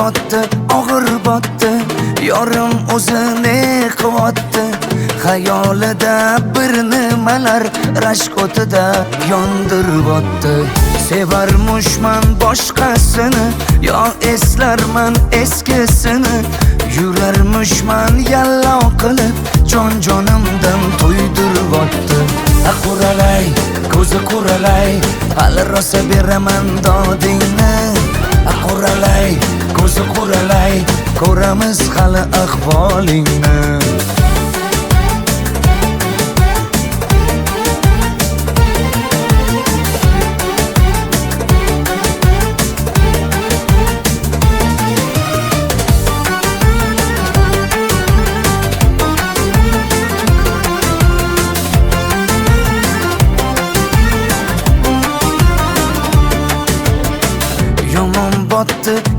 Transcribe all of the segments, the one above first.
botdi, og'ir botdi, yorim o'zini qilyapti. Xayolida bir nimalar rashk o'tida yondiryapti. Sevarmushman boshqasini, yo eslarman eskisini. Yurarmushman yallo qilib, jon-jonimdan to'ydiryapti. Quralay, ko'zi quralay, hali rosa beraman dodingni. Quralay, ko'zi quralay, ko'ramiz hali ahvolingni.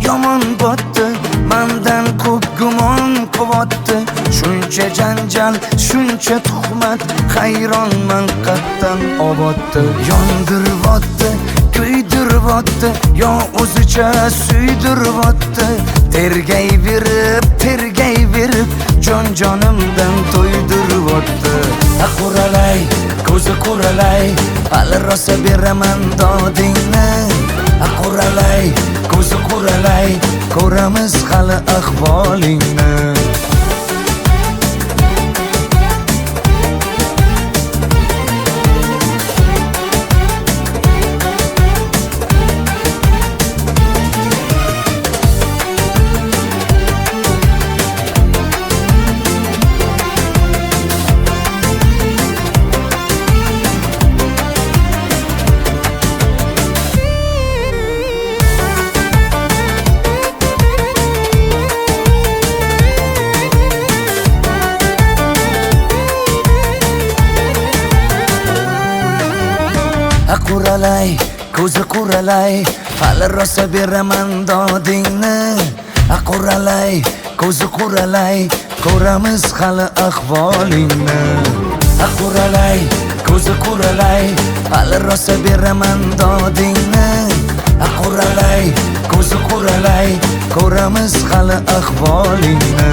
Yomon botdi, mendan ko'p gumon qilyapti. Shuncha janjal, shuncha tuhmat, hayronman qatdan oboddi. Yondiryapti, kuydiryapti, yo o'zicha suydiryapti. Tergayverib, jon-jonimdan to'ydiryapti. Quralay, ko'zi quralay, hali rosa beraman dodingni. Quralay, ko'zi quralay, ko'ramiz hali ahvolingni. Quralay, ko'zi quralay, hali rosa beraman dodingni. Quralay, ko'zi quralay, ko'ramiz hali ahvolingni. Quralay, ko'zi quralay, hali rosa beraman dodingni. Quralay, ko'zi quralay, ko'ramiz hali ahvolingni.